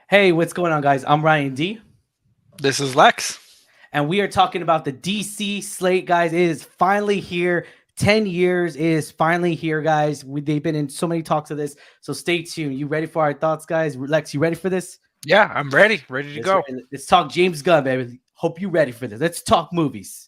Hey, what's going on, guys? I'm Ryan D, This is Lex. and we are talking about the DC Slate, guys. It is finally here. 10 years is finally here, guys. They've been in so many talks of this, so stay tuned. You ready for our thoughts, guys? Lex, you ready for this? Yeah, I'm ready to go. Let's talk James Gunn, baby. Hope you ready for this. Let's talk movies.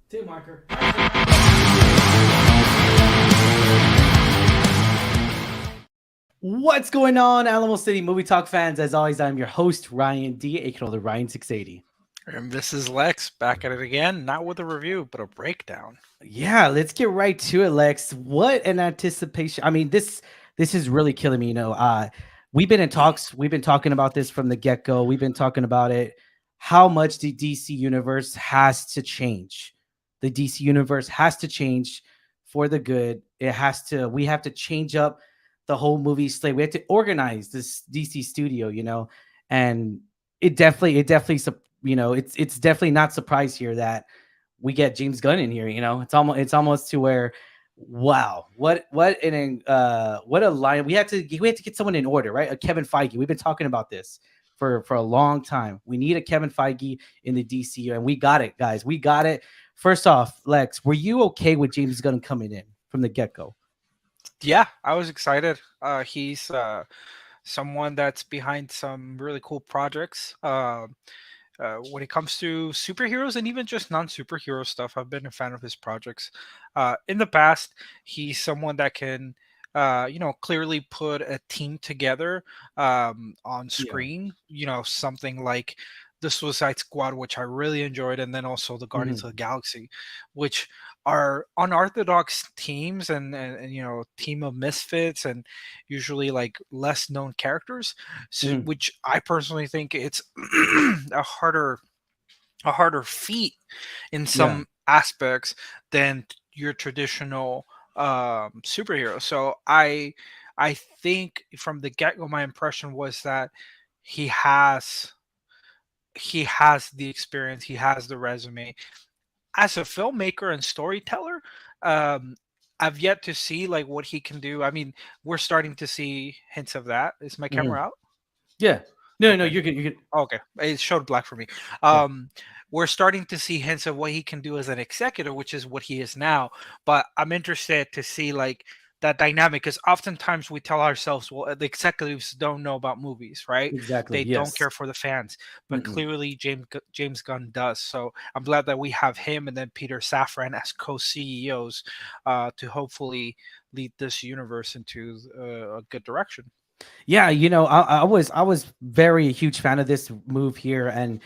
Tim Marker. What's going on, Alamo City Movie Talk fans? As always, I'm your host, Ryan D, aka the Ryan 680. And this is Lex back at it again, not with a review, but a breakdown. Yeah, let's get right to it, Lex. What an anticipation. I mean, this is really killing me, we've been in talks, we've been talking about this from the get-go. We've been talking about it, how much the DC universe has to change. The DC universe has to change for the good. We have to change up the whole movie slate. We have to organize this DC studio, and it's definitely not surprised here that we get James Gunn in here. It's almost to where, wow, what a line. We had to get someone in order, right? A Kevin Feige. We've been talking about this for a long time. We need a Kevin Feige in the DCU, and we got it, guys. We got it. First off, Lex, were you okay with James Gunn coming in from the get-go? Yeah, I was excited. He's someone that's behind some really cool projects. When it comes to superheroes and even just non-superhero stuff, I've been a fan of his projects. In the past, he's someone that can, clearly put a team together on Yeah. screen. Something like the Suicide Squad, which I really enjoyed, and then also the Guardians Mhm. of the Galaxy, which are unorthodox teams and team of misfits and usually like less known characters, so, Mhm. which I personally think it's a harder feat in Yeah. some aspects than your traditional superhero. So I think from the get-go my impression was that he has he has the experience, he has the resume as a filmmaker and storyteller. um I've yet to see like what he can do. I mean, we're starting to see hints of that. Is my Mhm. camera out? Yeah. No, no, Okay. you're good. You're good. Okay, it showed black for me. Yeah. We're starting to see hints of what he can do as an executive, which is what he is now. But I'm interested to see like that dynamic, because oftentimes we tell ourselves, well, the executives don't know about movies, right? Exactly. They don't Yes. care for the fans, but Mm-mm. clearly James Gunn does. So I'm glad that we have him and then Peter Safran as co-CEOs, to hopefully lead this universe into a good direction. Yeah, I was very huge fan of this move here, and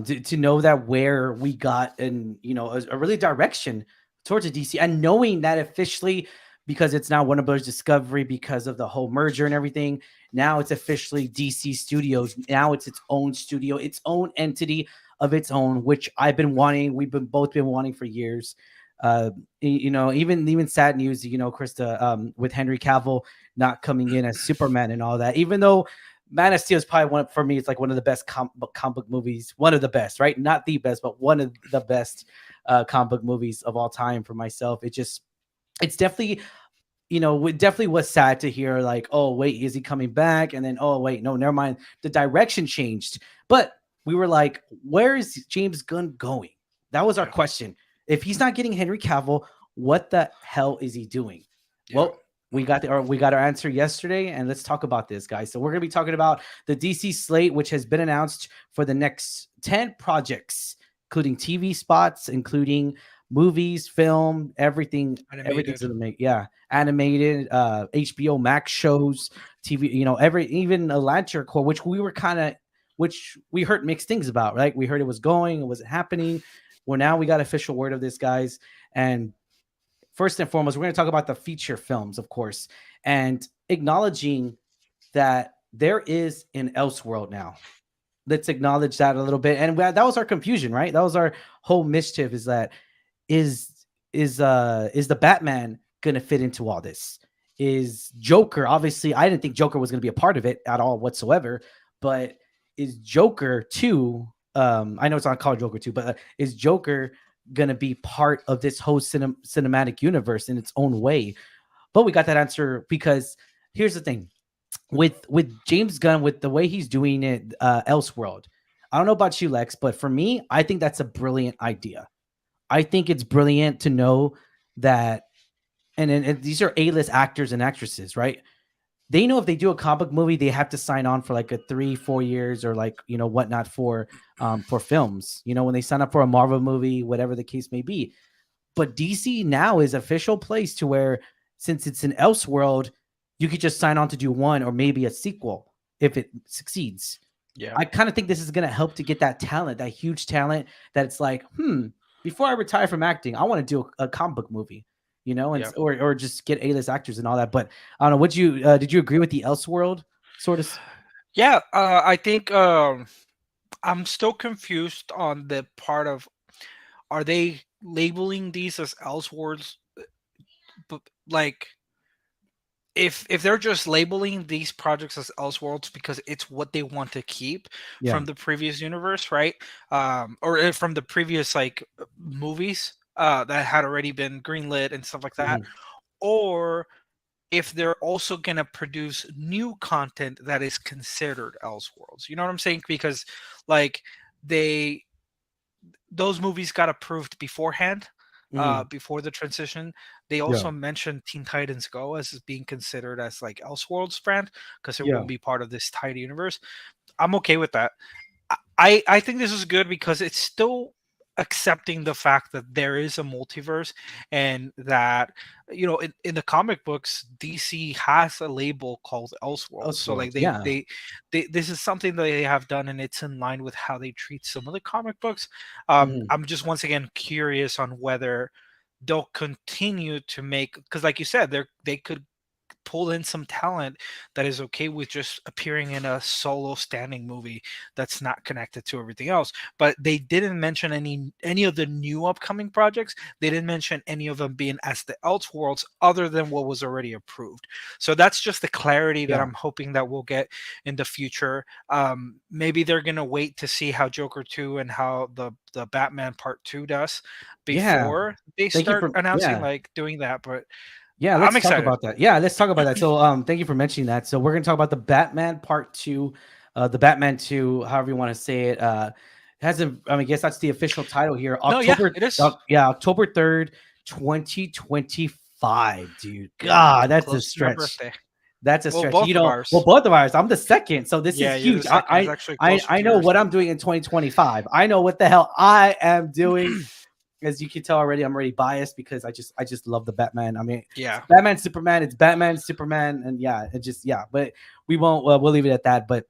to know that where we got, and a really direction towards the DC, and knowing that officially, because it's now Warner Bros. Discovery because of the whole merger and everything. Now it's officially DC Studios. Now it's its own studio, its own entity of its own, which I've been wanting. We've been both been wanting for years. Uh, even sad news, Krista, with Henry Cavill not coming in as Superman and all that. Even though Man of Steel is probably one for me, it's like one of the best comic book movies, one of the best, right? Not the best, but one of the best comic book movies of all time for myself. It's definitely, it definitely was sad to hear like, oh wait, is he coming back? And then, oh wait, no, never mind, the direction changed. But we were like, where is James Gunn going? That was our Yeah, question. If he's not getting Henry Cavill, what the hell is he doing? yeah. Well, we got our answer yesterday, and let's talk about this, guys. So we're gonna be talking about the DC slate, which has been announced for the next 10 projects, including TV spots, including movies, film, everything's Animated. gonna make, yeah, animated, HBO Max shows, TV, every even a Lantern Corps, which we heard mixed things about, right? We heard it was going, it wasn't happening. Well, now we got official word of this, guys, and first and foremost, we're going to talk about the feature films, of course, and acknowledging that there is an Elseworld now. Let's acknowledge that a little bit, and that was our confusion, right? That was our whole mischief. Is that is the Batman going to fit into all this? Is Joker? Obviously, I didn't think Joker was going to be a part of it at all whatsoever. But is Joker too? I know it's not called Joker 2, but is Joker going to be part of this whole cinematic universe in its own way? But we got that answer because here's the thing with James Gunn, with the way he's doing it, Elseworld. I don't know about you, Lex, but for me, I think that's a brilliant idea. I think it's brilliant to know that, and these are A-list actors and actresses, right? They know if they do a comic movie, they have to sign on for like a 3-4 years or like whatnot for films. When they sign up for a Marvel movie, whatever the case may be. But DC now is official place to where, since it's an Elseworld, you could just sign on to do one or maybe a sequel if it succeeds. Yeah, I kind of think this is going to help to get that talent, that huge talent that it's like, before I retire from acting, I want to do a comic book movie, and yeah. or just get A-list actors and all that. But I don't know. Did you agree with the Elseworld sort of? Yeah, I think I'm still confused on the part of, are they labeling these as Elseworlds? But like, if they're just labeling these projects as Elseworlds because it's what they want to keep Yeah. from the previous universe, right? Or from the previous like movies that had already been greenlit and stuff like that, Mhm. or if they're also going to produce new content that is considered Elseworlds. You know what I'm saying? Because like they those movies got approved beforehand, Mhm. before the transition. They Yeah. also mentioned Teen Titans Go as being considered as like Elseworlds brand because it Yeah. won't be part of this tight universe. I'm okay with that. I think this is good because it's still accepting the fact that there is a multiverse, and that in the comic books DC has a label called Elseworlds. So Elseworld. like Yeah. they this is something that they have done, and it's in line with how they treat some of the comic books. Mhm. I'm just once again curious on whether they'll continue to make, because like you said, they could pull in some talent that is okay with just appearing in a solo standing movie that's not connected to everything else. But they didn't mention any of the new upcoming projects. They didn't mention any of them being as the Elseworlds other than what was already approved. So that's just the clarity that Yeah. I'm hoping that we'll get in the future. Maybe they're gonna wait to see how Joker 2 and how the Batman Part 2 does Yeah. before they Thank you start for announcing yeah. like doing that. But Yeah, I'm let's talk excited. about that. Yeah, let's talk about that. So, thank you for mentioning that. So, we're gonna talk about the Batman Part Two, the Batman Two, however you want to say it. Has a, I mean, I guess that's the official title here. No, yeah, it is. October 3rd, 2025. 5, dude. Yeah, God, that's a close to my stretch. birthday. That's a Well, stretch. both You of know, well, ours. both of ours. I'm the second, so this is Yeah, you're the huge. second. It's actually closer I to know yours. what I'm doing in 2025. I know what the hell I am doing. As you can tell already, I'm already biased because I just love the Batman. I mean, it's Yeah, Batman, Superman. It's Batman, Superman, and yeah, it just yeah. But we won't. We'll leave it at that. But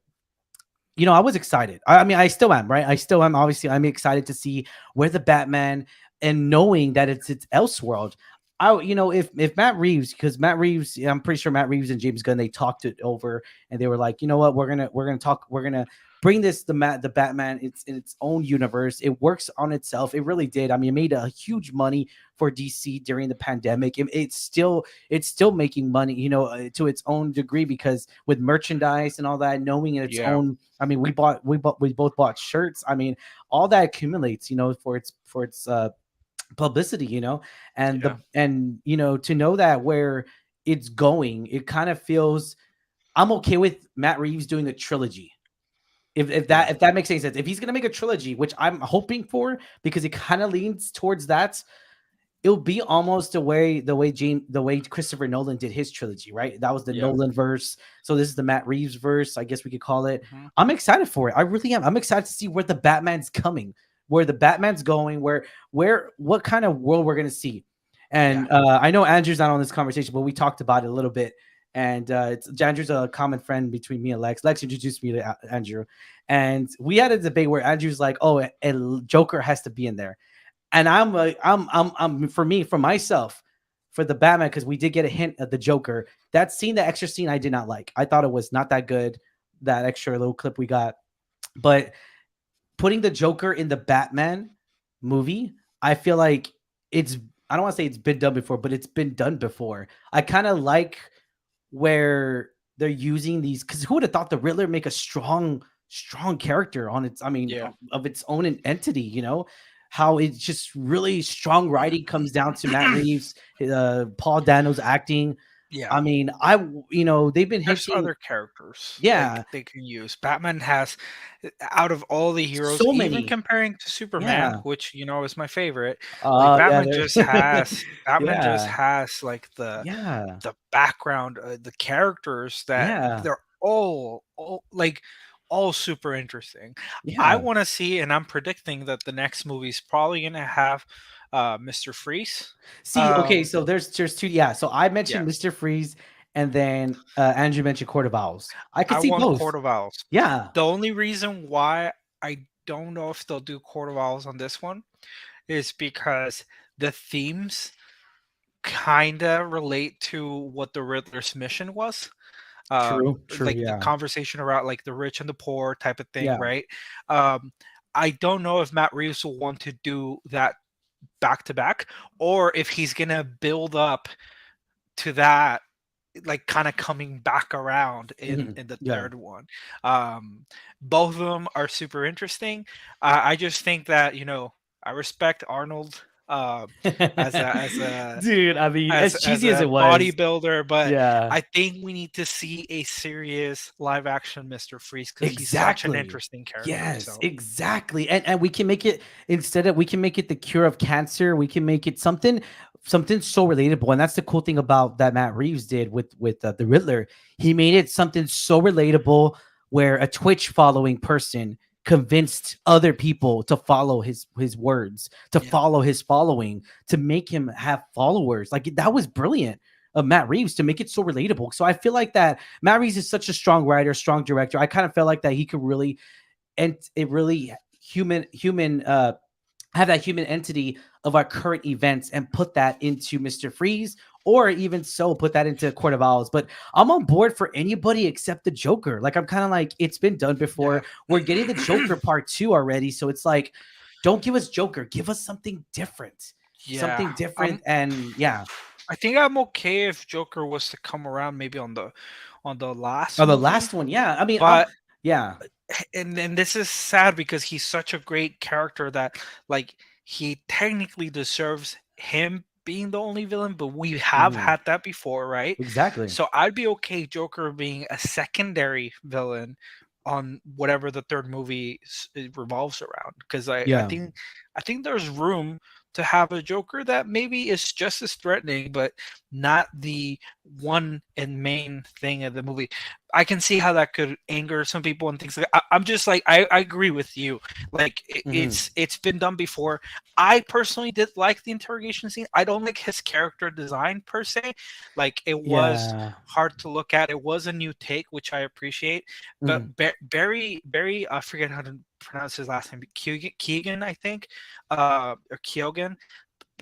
I was excited. I mean, I still am, right? I still am. Obviously, I'm excited to see where the Batman and knowing that it's Elseworld. If Matt Reeves, because Matt Reeves, I'm pretty sure Matt Reeves and James Gunn, they talked it over and they were like, you know what, we're gonna bring this the Batman. It's in its own universe. It works on itself. It really did. I mean, it made a huge money for DC during the pandemic. It's still making money, to its own degree because with merchandise and all that, knowing in its yeah, own. I mean, we both bought shirts. I mean, all that accumulates, for its publicity, and yeah, to know that where it's going, it kind of feels. I'm okay with Matt Reeves doing a trilogy. yeah, If that makes any sense. If he's gonna make a trilogy, which I'm hoping for, because it kind of leans towards that, it'll be almost the way Christopher Nolan did his trilogy, right? That was the yeah. Nolan verse. So this is the Matt Reeves verse, I guess we could call it. Hmm. I'm excited for it. I really am. I'm excited to see where the Batman's coming, where the Batman's going, what kind of world we're gonna see. Yeah, And I know Andrew's not on this conversation, but we talked about it a little bit. And Andrew's a common friend between me and Lex. Lex introduced me to Andrew, and we had a debate where Andrew's like, "Oh, and Joker has to be in there." And I'm like, I'm for me, for myself, for the Batman, because we did get a hint of the Joker. That scene, the extra scene, I did not like. I thought it was not that good. That extra little clip we got, but putting the Joker in the Batman movie, I feel like it's. I don't want to say it's been done before, but it's been done before. I kind of like where they're using these, because who would have thought the Riddler make a strong character on its, I mean, yeah, of its own entity, how it's just really strong writing comes down to Matt Reeves, Paul Dano's acting. yeah. I mean, they've been There's hinting. other characters like Yeah, they can use. Batman has, out of all the heroes, so even many. comparing to Superman, Yeah. which is my favorite. Like Yeah, Batman just yeah, has like yeah, the background, the characters that yeah, they're all like all super interesting. I yeah. want to see, and I'm predicting that the next movie's probably gonna have Mr. Freeze. See, okay, Um, so there's two. Yeah, so I yeah, mentioned Mr. Freeze, and then Andrew mentioned Court of Owls. I could I see want both. Court of Owls. Yeah. The only reason why I don't know if they'll do Court of Owls on this one is because the themes kinda relate to what the Riddler's mission was. True, true, Like the yeah. conversation around like the rich and the poor type of thing, Yeah. right? Um, I don't know if Matt Reeves will want to do that back to back, or if he's gonna build up to that, like kind of coming back around Mhm. in the Yeah. third one. um Both of them are super interesting. I just think that I respect Arnold as a as a Dude, I mean, as as as cheesy as a it was. bodybuilder, but Yeah. I think we need to see a serious live action Mr. Freeze because he's such an Exactly. interesting character. Yes, So exactly. And we can make it, we can make it the cure of cancer. We can make it something so relatable. And that's the cool thing about that Matt Reeves did with the Riddler. He made it something so relatable where a Twitch following person convinced other people to follow his words, to yeah, follow his following, to make him have followers. Like that was brilliant of Matt Reeves to make it so relatable. So I feel like that Matt Reeves is such a strong writer, strong director. I kind of felt like that he could really, and it really human have that human entity of our current events and put that into Mr. Freeze, or even so put that into Court of Owls. But I'm on board for anybody except the Joker. Like I'm kind of like, it's been done yeah. before. We're getting the Joker part 2 already, so it's like, don't give us Joker, give us something different. Yeah, Something different, and yeah. I think I'm okay if Joker was to come around maybe on the last Oh, the movie, last one, yeah. I mean, but yeah. and this is sad because he's such a great character that like he technically deserves him being the only villain, but we have Mhm. had that before, right? Exactly. So I'd be okay Joker being a secondary villain on whatever the third movie it revolves around because Yeah. I think there's room to have a Joker that maybe is just as threatening, but not the one and main thing of the movie. I can see how that could anger some people and things like that. I'm just like I agree with you. Like Hmm. it's been done before. I personally did like the interrogation scene. I don't like his character design per se. Like it was Yeah. hard to look at. It was a new take, which I appreciate. But Hmm. Barry, I forget how to pronounce his last name. Keegan, I think, or Keoghan.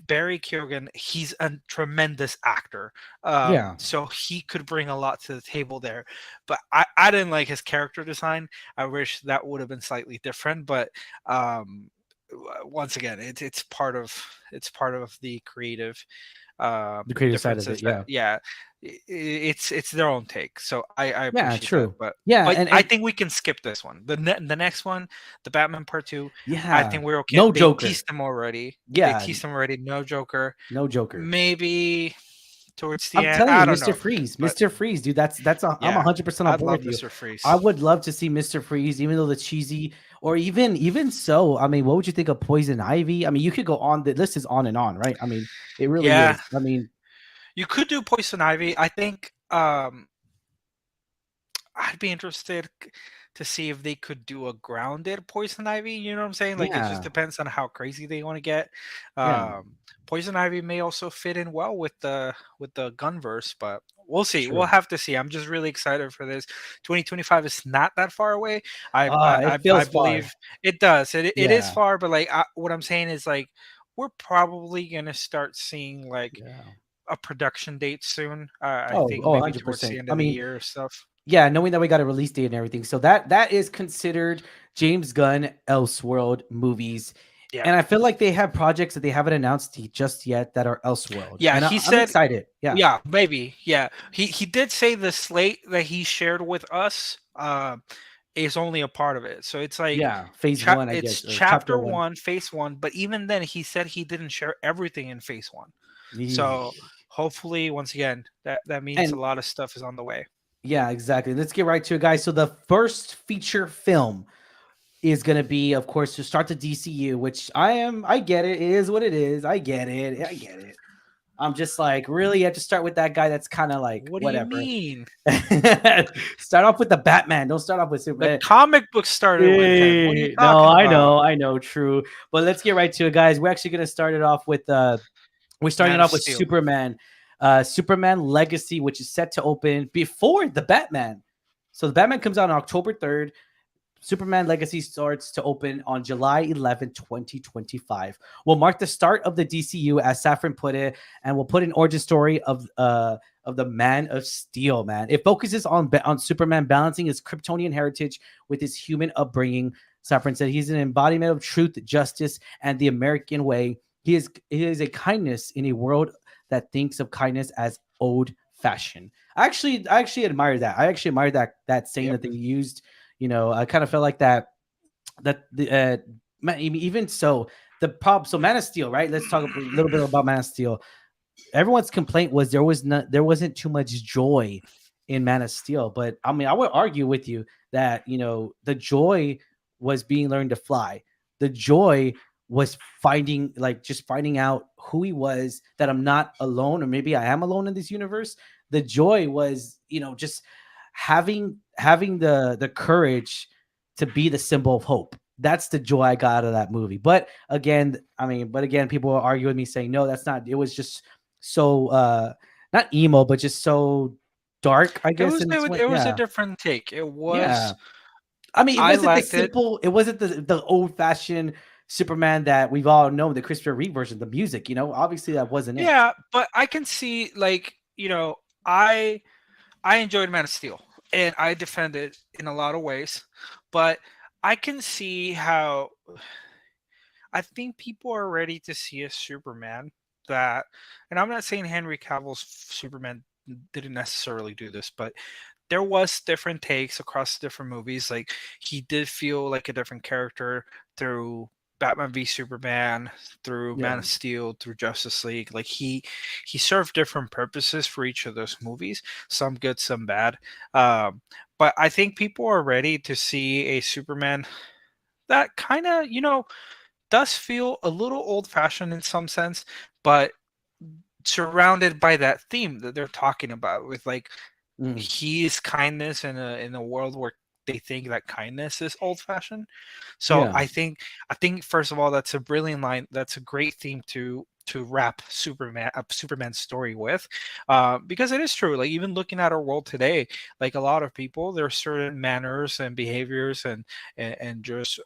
Barry Keoghan, he's a tremendous actor. Yeah. So he could bring a lot to the table there. But I didn't like his character design. I wish that would have been slightly different. But um, once again, it's part of the creative The creative side of differences it. that Yeah. yeah, it's their own take. So I Yeah. appreciate that. True. Yeah. But I And think we can skip this one. The next one, the Batman Part Two, I yeah. think we're okay. No They Joker. teased them already. They Yeah. teased them already. No Joker. No Joker. Maybe towards the I'm end. telling you, I don't Mr. know. Freeze, But Mr. Freeze, dude. I'm yeah, 100% on I'd board love with you. Mr. I Freeze. would love to see Mr. Freeze, even though the cheesy, or even so. I mean, what would you think of Poison Ivy? I mean, you could go on. The list is on and on, right? I mean, it really Yeah, is. I mean, you could do Poison Ivy. I think I'd be interested to see if they could do a grounded Poison Ivy. You know what I'm saying? Like it just yeah, depends on how crazy they want to get. yeah, Poison Ivy may also fit in well with the Gunverse, but we'll see. We'll true. have to see. I'm just really excited for this. 2025 is not that far away. I It I feels far. believe it does. It is Yeah, far, but like what I'm saying is like we're probably gonna start seeing like yeah. a production date soon. I Oh, think oh, maybe towards the 100%. end I of the mean, year or stuff. yeah, knowing that we got a release date and everything. So that is considered James Gunn Elseworld movies. Yeah. And I feel like they have projects that they haven't announced just yet that are Elseworld. Yeah, And he I'm said excited. Yeah. yeah, maybe. Yeah. He did say the slate that he shared with us is only a part of it. So it's like Yeah. Phase one, I it's guess, or chapter chapter one. 1, phase 1, but even then he said he didn't share everything in phase 1. So Eesh. hopefully once again that means a And lot of stuff is on the way. yeah, exactly. Let's get right to it, guys. So the first feature film is going to be, of course, to start the DCU, which I get it. It is what it is. I get it. I get it. I'm just like, really? You have to start with that guy that's kind of like, What do you whatever. mean? Start off with the Batman. Don't start off with The Superman. comic book started with him. What are you No, talking about? I know, true. But let's get right to it, guys. We're actually gonna start it off with we're starting it Man of off with Steel. Superman, Superman Legacy, which is set to open before the Batman. So the Batman comes out on October 3rd. Superman Legacy starts to open on July 11th, 2025. Will mark the start of the DCU, as Safran put it, and will put an origin story of the Man of Steel. Man, it focuses on Superman balancing his Kryptonian heritage with his human upbringing. Safran said he's an embodiment of truth, justice, and the American way. He is a kindness in a world that thinks of kindness as old fashioned. I actually admire that. I actually admire that saying Yep. that they used. I kind of felt like that the even so the problem. So Man of Steel, right? Let's talk a little bit about Man of Steel. Everyone's complaint was there wasn't too much joy in Man of Steel, but I mean I would argue with you that the joy was being learned to fly. The joy was just finding out who he was, that I'm not alone, or maybe I am alone in this universe. The joy was just having the courage to be the symbol of hope. That's the joy I got out of that movie. But again, people will argue with me saying, no, that's not. It was just so not emo, but just so dark, I guess. In its way. It was a Yeah, different take. It yeah. was I mean, it I wasn't the liked it. simple. It wasn't the old fashioned Superman that we've all known, the Christopher Reeve version, the music. Obviously that wasn't it. Yeah, but I can see like, I enjoyed Man of Steel and I defend it in a lot of ways, but I can see how I think people are ready to see a Superman that, and I'm not saying Henry Cavill's Superman didn't necessarily do this, but there was different takes across different movies. Like he did feel like a different character through Batman v Superman, through Man Yeah. of Steel, through Justice League. Like he served different purposes for each of those movies, some good, some bad. Um, but I think people are ready to see a Superman that kind of does feel a little old-fashioned in some sense, but surrounded by that theme that they're talking about with like Mm, he is kindness in a world where they think that kindness is old fashioned. So yeah, I think first of all that's a brilliant line. That's a great theme to wrap Superman story with, because it is true. Like even looking at our world today, like a lot of people, there are certain manners and behaviors and just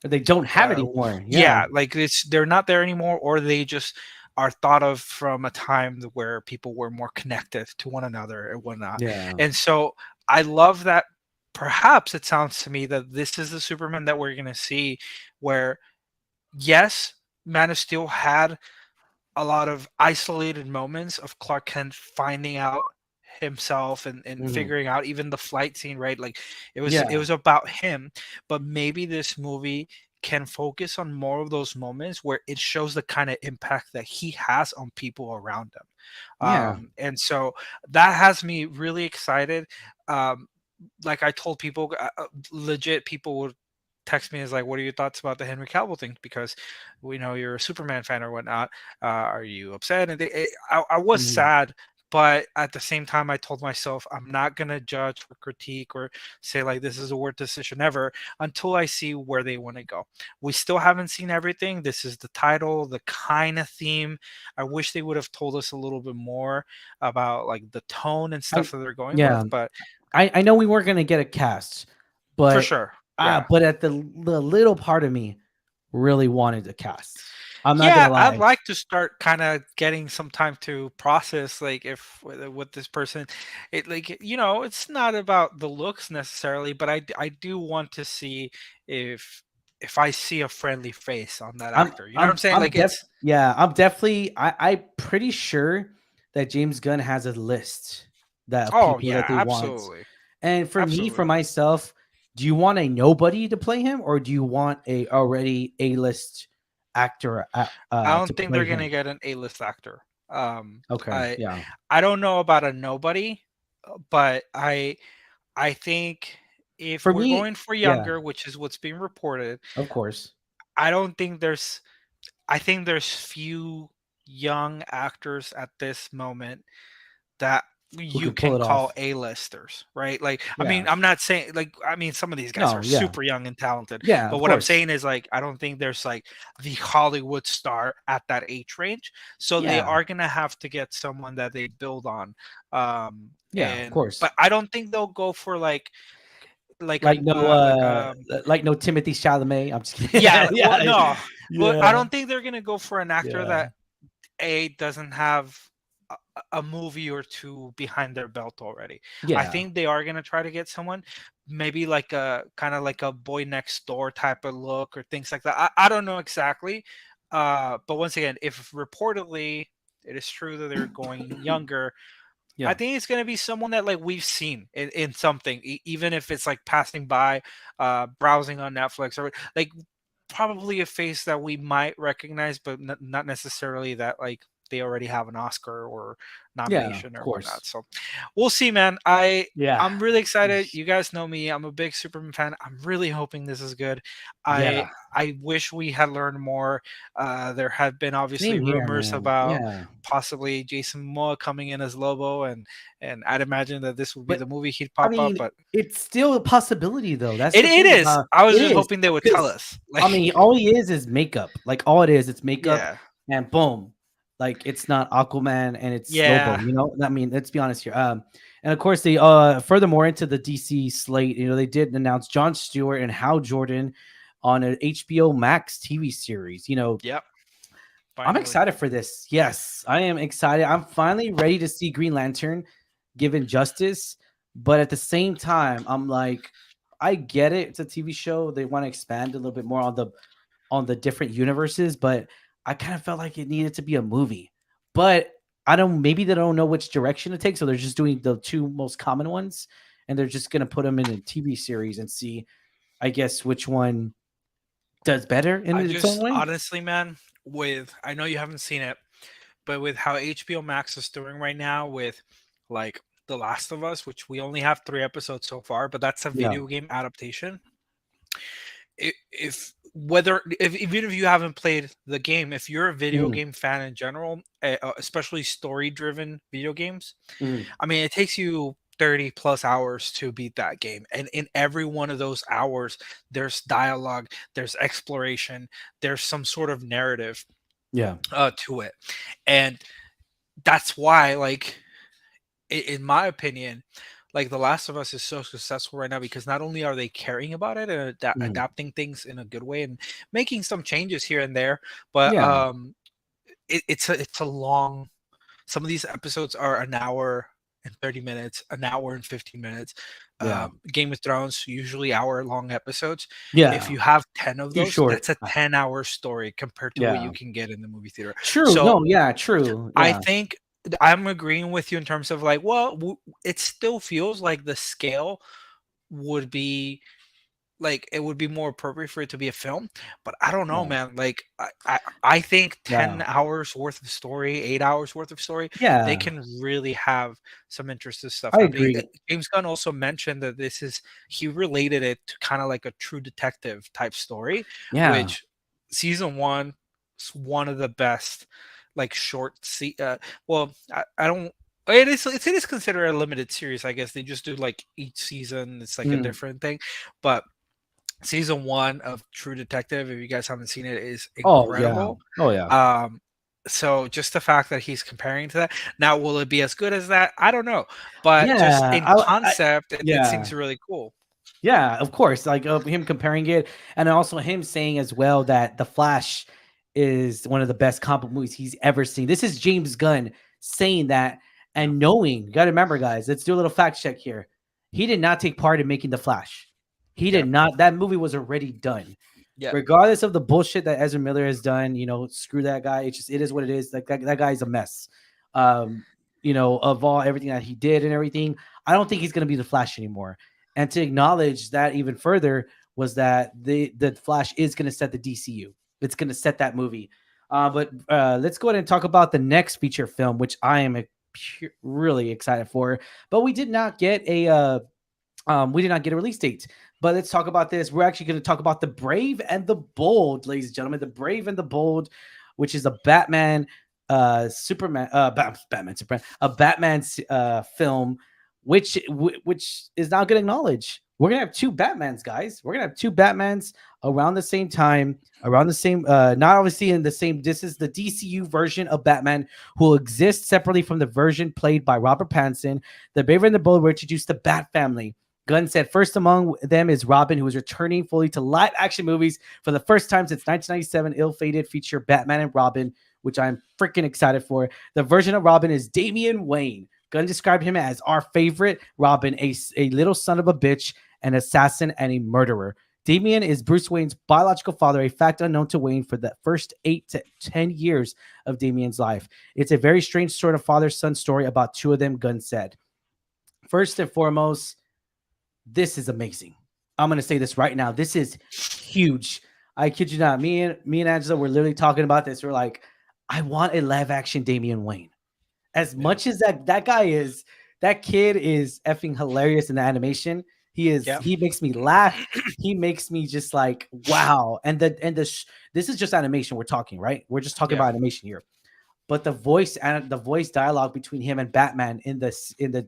but they don't have uh, anymore. Yeah, yeah, like it's they're not there anymore, or they just are thought of from a time where people were more connected to one another and whatnot. yeah, And so I love that. Perhaps it sounds to me that this is the Superman that we're going to see, where yes, Man of Steel had a lot of isolated moments of Clark Kent finding out himself and mhm, figuring out even the flight scene, right? Like it yeah, was about him, but maybe this movie can focus on more of those moments where it shows the kind of impact that he has on people around him. yeah. And so that has me really excited. Um, like I told people, legit people would text me is like, "What are your thoughts about the Henry Cavill thing?" Because we know you're a Superman fan or whatnot. Are you upset? I was Mhm. sad, but at the same time, I told myself I'm not gonna judge or critique or say like this is a worst decision ever until I see where they want to go. We still haven't seen everything. This is the title, the kind of theme. I wish they would have told us a little bit more about like the tone and I stuff that they're going yeah, with, but I know we weren't gonna get a cast, for but sure, yeah. at the little part of me really wanted a cast. I'm not Yeah, gonna I'd lie. like to start kind of getting some time to process, like if with this person, it like it's not about the looks necessarily, but I do want to see if if I see a friendly face on that actor. You know what I'm saying? I'm Like it's yeah, I'm definitely I'm pretty sure that James Gunn has a list that of oh people yeah, that they want. absolutely, And for me, for absolutely. myself, do you want a nobody to play him, or do you want a already A-list actor I to don't think play they're gonna him? get an A-list actor. Okay, I yeah, I don't know about a nobody, but I think if for we're me, going for yeah, younger, which is what's being reported, of course, I don't think there's I think there's few young actors at this moment that who you could pull can it call off? A-listers, right? Like, I Yeah, mean, I'm not saying like I mean some of these guys are no, yeah, super young and talented, yeah, but of what I'm course, saying is like I don't think there's like the Hollywood star at that age range. So they yeah, are gonna have to get someone that they build on. yeah, of And course. but I don't think they'll go for Like no, like like no Timothy Chalamet. I'm just yeah, kidding. well, Yeah, no, but I yeah, don't think they're gonna go for an actor yeah, that doesn't have a movie or two behind their belt already. I yeah, think they are gonna try to get someone maybe like a kind of like a boy next door type of look or things like that. I don't know exactly, but once again, if reportedly it is true that they're going younger, I yeah, think it's gonna be someone that like we've seen in something, even if it's like passing by, browsing on Netflix or like probably a face that we might recognize, but not necessarily that like they already have an Oscar or yeah, nomination of or course. whatnot. So we'll see, man. I'm Yeah. really excited. Yeesh. You guys know me. I'm a big Superman fan. I'm really hoping this is good. I Yeah. I wish we had learned more. There have been obviously Same here, rumors man. about Yeah. possibly Jason Momoa coming in as Lobo, and I'd imagine that this would be But the movie he'd I pop up. mean, But it's still a possibility though. That's the it thing is. about I was it just is hoping they would tell because us. I Like, mean, all he is makeup. Like all it is, it's makeup yeah, and boom. Like it's not Aquaman and it's Lobo, yeah. you know? I mean, let's be honest here. And of course they furthermore into the DC slate, they did announce Jon Stewart and Hal Jordan on an HBO Max TV series. Yep, I'm finally. excited for this. Yes, I am excited. I'm finally ready to see Green Lantern given justice, but at the same time, I'm like, I get it. It's a TV show. They want to expand a little bit more on the different universes, but I kind of felt like it needed to be a movie. But I don't. Maybe they don't know which direction to take, so they're just doing the two most common ones, and they're just gonna put them in a TV series and see, I guess, which one does better in I its own just way. honestly, man, with I know you haven't seen it, but with how HBO Max is doing right now with like The Last of Us, which we only have 3 episodes so far, but that's a Yeah. video game adaptation. If whether if even if you haven't played the game, if you're a video Mm, game fan in general, especially story-driven video games, mm, I mean, it takes you 30 plus hours to beat that game. And in every one of those hours, there's dialogue, there's exploration, there's some sort of narrative yeah. to it. And that's why, like, in my opinion, like The Last of Us is so successful right now because not only are they caring about it and Mm, adapting things in a good way and making some changes here and there, but yeah. it's a long. Some of these episodes are an hour and 30 minutes, an hour and 15 minutes. Yeah. Game of Thrones, usually hour long episodes. If Yeah. you have 10 of Too those, short. that's a 10-hour story compared to what Yeah. you can get in the movie theater. True. So No, yeah, true. I Yeah. think I'm agreeing with you in terms of like, well, it still feels like the scale would be like it would be more appropriate for it to be a film, but I don't know, Yeah. man. Like I think Yeah. 10 hours worth of story, 8 hours worth of story, they Yeah. can really have some interesting stuff I happening. agree. James Gunn also mentioned that he related it to kind of like a true detective type story, Yeah. which season one is one of the best like well, I don't it is considered a limited series. I guess they just do like each season it's like a Mm. different thing, but season one of True Detective, if you guys haven't seen it, is Oh, yeah. incredible. Oh, yeah. Um, so just the fact that he's comparing to that. Now, will it be as good as that? I don't know, but just Yeah. in concept, it Yeah. seems really cool. Yeah, of course. Like him comparing it, and also him saying as well that The Flash is one of the best comic book movies he's ever seen. This is James Gunn saying that Yeah, and knowing. You got to remember, guys. Let's do a little fact check here. He did not take part in making The Flash. He yeah, did not. That movie was already done. yeah, Regardless of the bullshit that Ezra Miller has done, screw that guy. It is what it is. Like that guy's a mess. Um, of all everything that he did and everything, I don't think he's gonna be the Flash anymore. And to acknowledge that even further was that the Flash is gonna set the DCU. It's gonna set that movie. But let's go ahead and talk about the next feature film, which I am really excited for. But we did not get a release date. But let's talk about this. We're actually going to talk about The Brave and the Bold, ladies and gentlemen. The Brave and the Bold, which is a Batman, Superman, Batman, Superman, a Batman film, which is not going to acknowledge. We're gonna have two Batmans, guys. We're gonna have two Batmans around the same time, around the same, not obviously in the same. This is the DCU version of Batman, who will exist separately from the version played by Robert Pattinson. The Brave and the Bold were introduced the Bat family. Gunn said first among them is Robin, who is returning fully to live action movies for the first time since 1997 ill-fated feature Batman and Robin, which I'm freaking excited for. The version of Robin is Damian Wayne. Gunn described him as our favorite Robin, a little son of a bitch, an assassin, and a murderer. Damian is Bruce Wayne's biological father, a fact unknown to Wayne for the first 8 to 10 years of Damian's life. It's a very strange sort of father-son story about two of them, Gunn said. First and foremost, this is amazing. I'm gonna say this right now. This is huge. I kid you not. Me and Angela were literally talking about this. We're like, I want a live action Damian Wayne. As yeah, much as that kid is effing hilarious in the animation. He is. yeah, He makes me laugh. He makes me just like wow. This is just animation we're talking, right? We're just talking yeah. about animation here. But the voice dialogue between him and Batman in the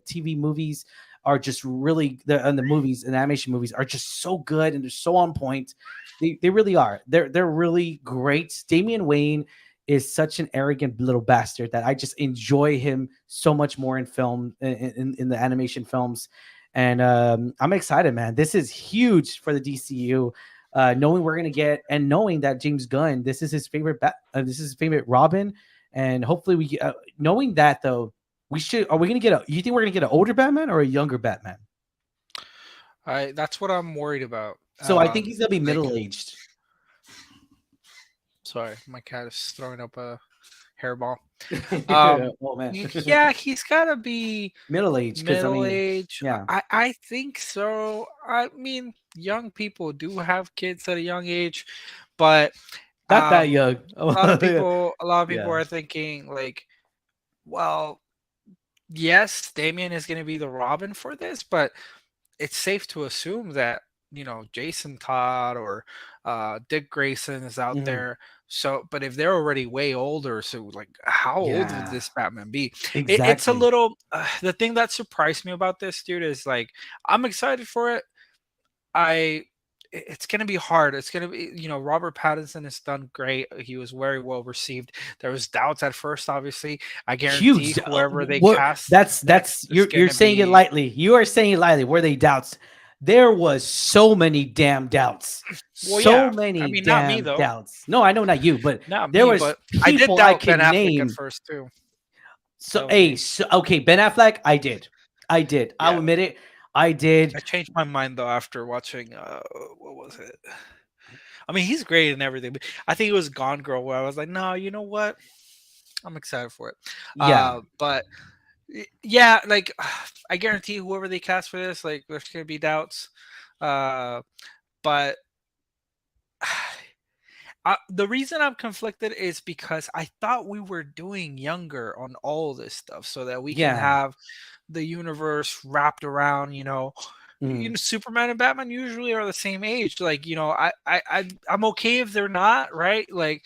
TV movies are just really and the movies and animation movies are just so good and they're so on point. They really are. They're really great. Damian Wayne is such an arrogant little bastard that I just enjoy him so much more in film in the animation films. And I'm excited, man. This is huge for the DCU. Knowing we're gonna get and knowing that James Gunn, this is his favorite this is his favorite Robin, and hopefully we get, knowing that though, are we gonna get you think we're gonna get an older Batman or a younger Batman? I That's what I'm worried about. So I think he's gonna be Like, middle aged. sorry, my cat is throwing up a hairball. Oh man. Yeah, he's gotta be Middle age, because I middle mean, age. yeah, I think so. I mean, young people do have kids at a young age, but not that um, young. a lot of people Yeah. are thinking like, well, yes, Damien is going to be the Robin for this, but it's safe to assume that Jason Todd or Dick Grayson is out Mhm. there. So, but if they're already way older, so like, how old would Yeah, this Batman be? It's a exactly. little. The thing that surprised me about this dude is like, I'm excited for it. It's gonna be hard. It's gonna be, Robert Pattinson has done great. He was very well received. There was doubts at first, obviously. I guarantee Huge. whoever they What cast that's next is you're gonna saying it be. lightly. You are saying it lightly. Were they doubts? There was so many damn doubts. Well, So yeah. I many mean, not me damn though, doubts. No, I know not you, but not there me, was but I did people I doubt Ben can Affleck at name. first too. So That was hey, me. okay, Ben Affleck, I did. I did. I'll Yeah, admit it. I did. I changed my mind though after watching. What was it? I mean, he's great and everything, but I think it was Gone Girl where I was like, no, you know what? I'm excited for it. Yeah. But yeah, like, I guarantee whoever they cast for this, like, there's gonna be doubts. Uh, but the reason I'm conflicted is because I thought we were doing younger on all this stuff so that we can Yeah. have the universe wrapped around, Mhm. Superman and Batman usually are the same age. Like, I'm okay if they're not, right? Like,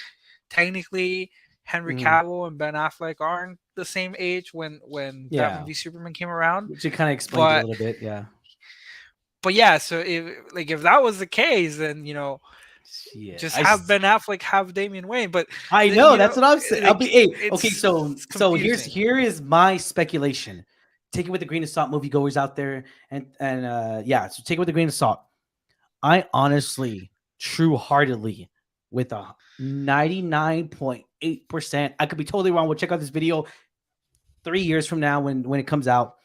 technically, Henry Mhm. Cavill and Ben Affleck aren't the same age when Batman Yeah. v Superman came around. Which you kind of explained it a But little bit. Yeah. yeah, so if that was the case, then Yeah. just have Ben Affleck have Damian Wayne. But I the, know that's what I'm saying. I'll like, be hey, okay. it's So here's confusing. here is my speculation. Take it with a grain of salt, moviegoers out there, and yeah. So take it with a grain of salt. I honestly, true heartedly, with a 99.8%, I could be totally wrong. We'll check out this video 3 years from now when it comes out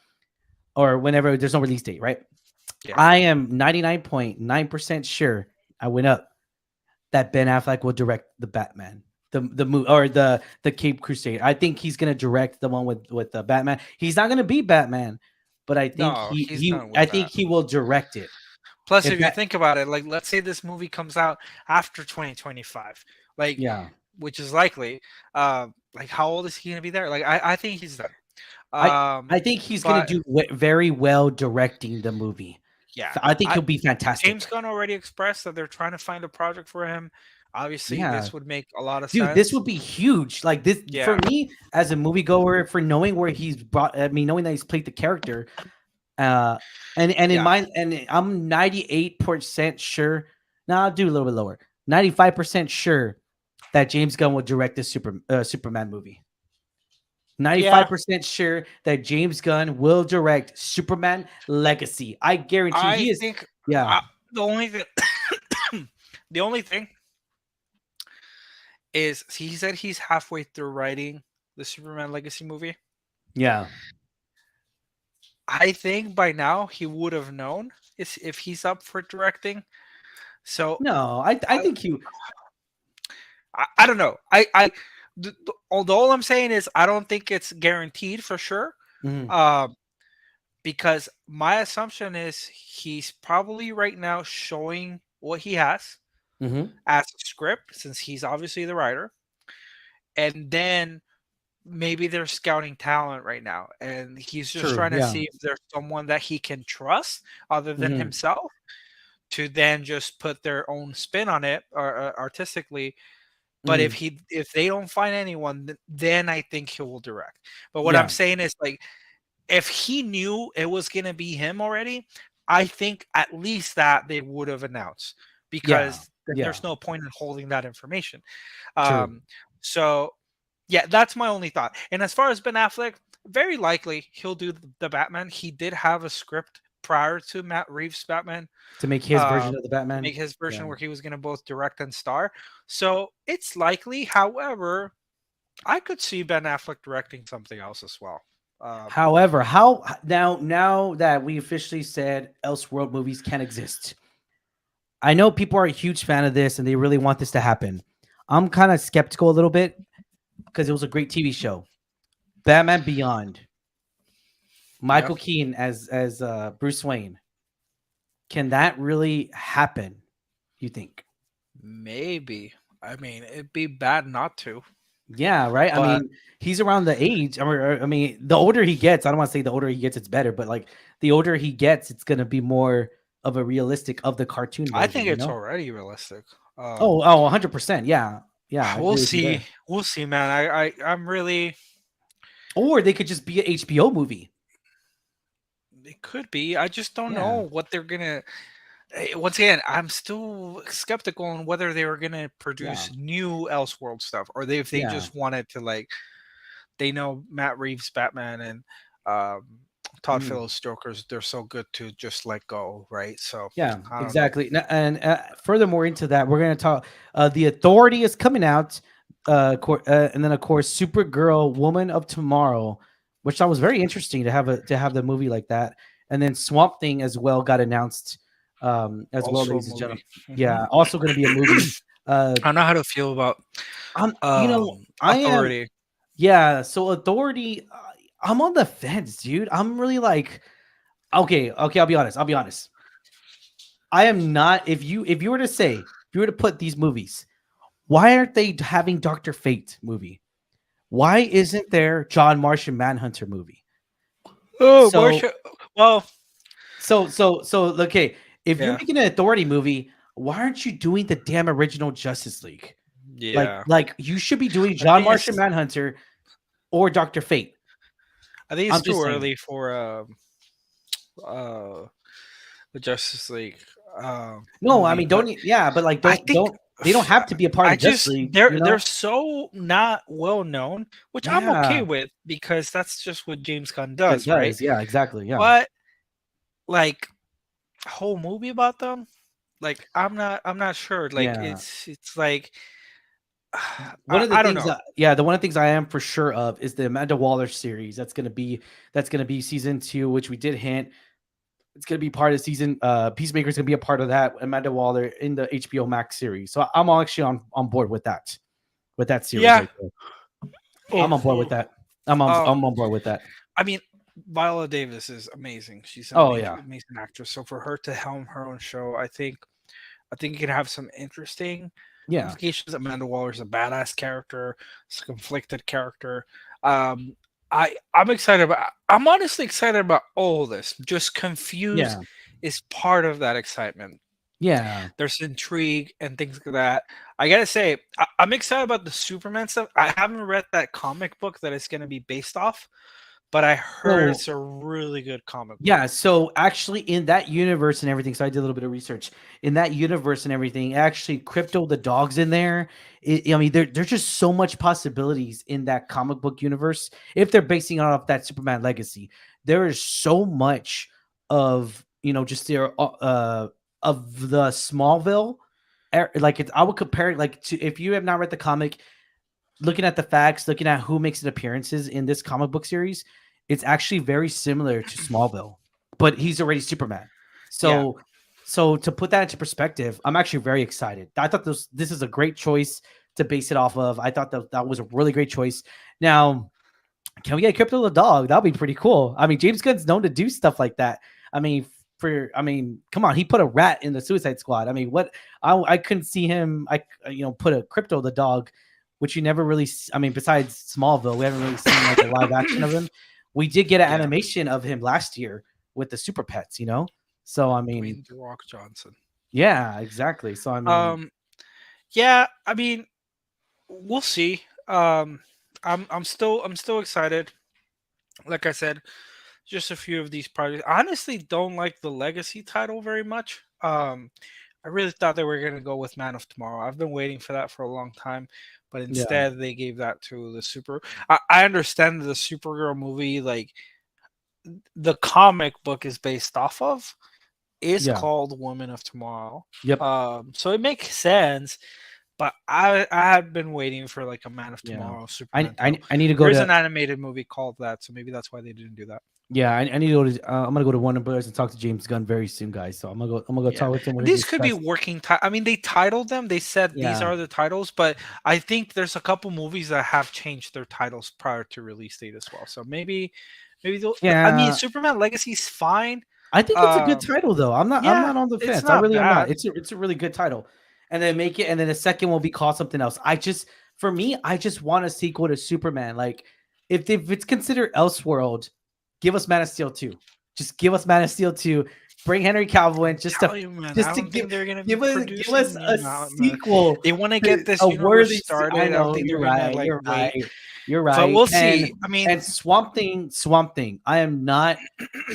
or whenever there's no release date, right? Yeah. I am 99.9% sure. I went up that Ben Affleck will direct the Batman, the movie or the Cape Crusade. I think he's gonna direct the one with the Batman. He's not gonna be Batman, but I think No, he's he done I with think that. he will direct it. Plus, If if you that think about it, like, let's say this movie comes out after 2025, like, yeah, which is likely. Like, how old is he gonna be there? Like, I think he's done. I Um, I think he's gonna but do very well directing the movie. yeah, I think I he'll be James fantastic. Gunn already expressed that they're trying to find a project for him. Obviously, Yeah, this would make a lot of dude, this sense. would be huge. Like this for Yeah, me as a moviegoer, for knowing where he's brought. I mean, knowing that he's played the character. Uh, and in yeah, mine, and I'm 98% sure. Now I'll do a little bit lower. 95% sure that James Gunn will direct this Superman movie. yeah. 95% sure that James Gunn will direct Superman Legacy. I guarantee I he is. think Yeah, the only thing, the only thing is he said he's halfway through writing the Superman Legacy movie. yeah. I think by now he would have known if he's up for directing. So No, I think he. I don't know. Although all I'm saying is I don't think it's guaranteed for sure. Mhm, Um, because my assumption is he's probably right now showing what he has mhm. as a script, since he's obviously the writer, and then maybe they're scouting talent right now, and he's just True. trying to Yeah. see if there's someone that he can trust other than Mhm, himself to then just put their own spin on it or artistically. But mhm. if they don't find anyone, then I think he will direct. But what I'm Yeah. saying is, like, if he knew it was gonna be him already, I think at least that they would have announced, Yeah. because then Yeah. there's no point in holding that information. True. Um, so yeah, that's my only thought. And as far as Ben Affleck, very likely he'll do the Batman. He did have a script prior to Matt Reeves' Batman, To make his uh, version of the to Batman. make his Yeah. version where he was going to both direct and star. So it's likely. However, I could see Ben Affleck directing something else as well. Um, However, how now that we officially said Elseworld movies can exist, I know people are a huge fan of this and they really want this to happen. I'm kind of skeptical a little bit because it was a great TV show. Batman Beyond, yeah, Michael Keaton as Bruce Wayne. Can that really happen? You think? maybe. I mean, it'd be bad not to, Yeah, right. I but mean, he's around the age. I mean, the older he gets, I don't want to say the older he gets, it's better, but like the older he gets, it's gonna be more. realistic of the cartoon I version, think you it's know? already realistic. Oh, 100%. Yeah. Yeah, I We'll agree with you see. there. We'll see, man. I'm really. Or they could just be an HBO movie. It could be. I just don't know Yeah. what they're gonna. Once again, I'm still skeptical on whether they were gonna Yeah. produce new Elseworld stuff, or they if they Yeah. just wanted to like. They know Matt Reeves Batman and um, Todd Mm. Phillips Jokers. They're so good to just let go, right? So Yeah, I don't know. exactly. And furthermore into that, we're going to talk. The Authority is coming out, and then of course, Supergirl, Woman of Tomorrow, which I was very interesting to have the movie like that, and then Swamp Thing as well got announced, as well, Also a ladies and movie. gentlemen. Yeah, also going to be a movie. Uh, I don't know how to feel about I am. Authority. Yeah, so Authority, I'm on the fence, dude. I'm really like, okay, okay. I'll be honest. I'll be honest. I am not. If you were to say, if you were to put these movies, why aren't they having Doctor Fate movie? Why isn't there John Martian Manhunter movie? Oh, So Marcia. Well, so okay, if you're yeah, making an Authority movie, why aren't you doing the damn original Justice League? yeah. Like you should be doing I John think Martian it's Manhunter or Doctor Fate. I think it's I'm too just saying. early for uh the Justice League No, I movie, mean but yeah, but like I think don't they don't have to be a part I of Justice just League, you they're know? so not well known, which I'm okay Yeah, with because that's just what James Gunn it does, right? does. Yeah, exactly. Yeah. But like a whole movie about them, like I'm not sure. Like Yeah. it's like One of the I don't things know. the one of the things I am for sure of is the Amanda Waller series. That's gonna be season 2, which we did hint. It's gonna be part of season Peacemaker's gonna be a part of that. Amanda Waller in the HBO Max series. So I'm actually on board with that series Yeah. right there. I'm Oh, on board with oh. that. I'm on board with that. I mean, Viola Davis is amazing. She's an Oh yeah. amazing actress. So for her to helm her own show, I think it can have some interesting Yeah. implications. Amanda Waller's a badass character. It's a conflicted character. Um, I'm excited about. I'm honestly excited about all this. Just confused Yeah. is part of that excitement. Yeah. There's intrigue and things like that. I gotta say, I'm excited about the Superman stuff. I haven't read that comic book that it's going to be based off, but I heard So it's a really good comic book. yeah, so actually in that universe and everything, so I did a little bit of research. In that universe and everything, actually Crypto the dog's in there. I mean, there's just so much possibilities in that comic book universe. If they're basing it off that Superman legacy, there is so much of just their of the Smallville. Like I would compare it like to if you have not read the comic, looking at the facts, looking at who makes an appearances in this comic book series, it's actually very similar to Smallville, but he's already Superman. Yeah. So to put that into perspective, I'm actually very excited. I thought this is a great choice to base it off of. I thought that was a really great choice. Now, can we get Crypto the dog? That'd be pretty cool. I mean, James Gunn's known to do stuff like that. I mean, come on, he put a rat in the Suicide Squad. I mean, what I couldn't see him. Put a Crypto the dog, which you never really. I mean, besides Smallville, we haven't really seen like a live action of him. We did get an Yeah. animation of him last year with the Super Pets. So I mean, Dwayne The Rock Johnson. yeah, exactly. So I mean, Um, yeah, I mean, we'll see. I'm still excited. Like I said, just a few of these projects. I honestly don't like the Legacy title very much. I really thought they were gonna go with Man of Tomorrow. I've been waiting for that for a long time, but yeah, instead they gave that to the Super. I understand the Supergirl movie, like the comic book is based off of, is yeah, called Woman of Tomorrow. yep, So it makes sense. But I have been waiting for like a Man of yeah. Tomorrow I Superman I, title. I need to go There is to an animated movie called that, so maybe that's why they didn't do that. yeah. I need to go to. I'm gonna go to Warner Brothers and talk to James Gunn very soon, guys. So I'm gonna go Yeah, talk with him. We're and gonna these could be discuss. working. I mean, they titled them. They said these Yeah, are the titles, but I think there's a couple movies that have changed their titles prior to release date as well. So maybe they'll. I mean, yeah. Superman Legacy is fine. I think it's a good Um, title though. I'm yeah, not on the it's fence. I not really am not. bad. It's a really good title. And then make it and then the second will be called something else. For me, I just want a sequel to Superman. Like if it's considered Elseworld, give us Man of Steel 2. Just give us Man of Steel 2. bring Henry Cavill in Tell you, man, I just to don't think they're gonna be give us producing. a sequel, They want to get this a universe worthy. I started. I don't know think they're you're gonna right. like You're wait, right. You're but right. we'll see. I mean, And Swamp Thing. I am not.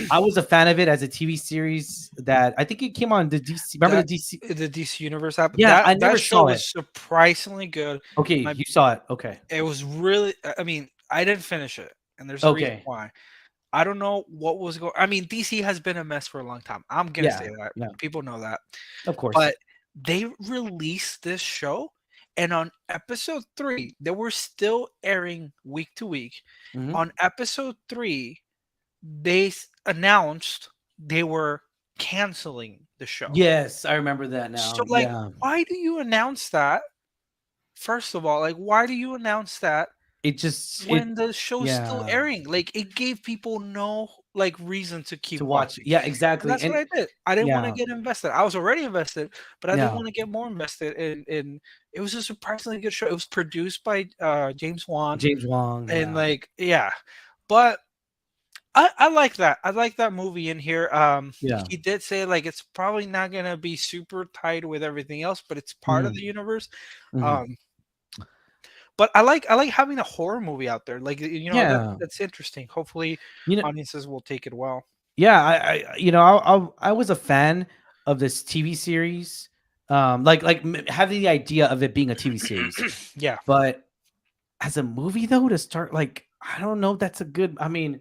I was a fan of it as a TV series that I think it came on the DC. Remember the that DC? the DC Universe app. Yeah, I That never show saw it. was surprisingly good. Okay, My you saw it. Okay. It was really. I mean, I didn't finish it, and there's a reason Okay. why. I don't know what was going. I mean, DC has been a mess for a long time. I'm gonna Yeah. say that. Yeah. People know that. Of course. But they released this show, and on episode 3, they were still airing week to week. Mhm. On episode 3, they announced they were canceling the show. Yes, I remember that So, now. like, Yeah. why do you announce that? First of all, like, why do you announce that It just when the show's still yeah. airing? Like, it gave people no like reason to keep To watch. watching. Yeah, And exactly. that's what And I did. I didn't want to yeah. get invested. I was already invested, but I didn't Yeah. want to get more invested. And it was a surprisingly good show. It was produced by James Wan, James Wong. and Yeah. like yeah, but I like that. I like that movie in here. Yeah. He did say like it's probably not gonna be super tied with everything else, but it's part of Mhm. the universe. Mhm. Um, but I like having a horror movie out there. Like Yeah. that's interesting. Hopefully, You know, audiences will take it well. yeah, I was a fan of this TV series. Having the idea of it being a TV series. Yeah. But as a movie though, to start, like, I don't know if that's a good. I mean,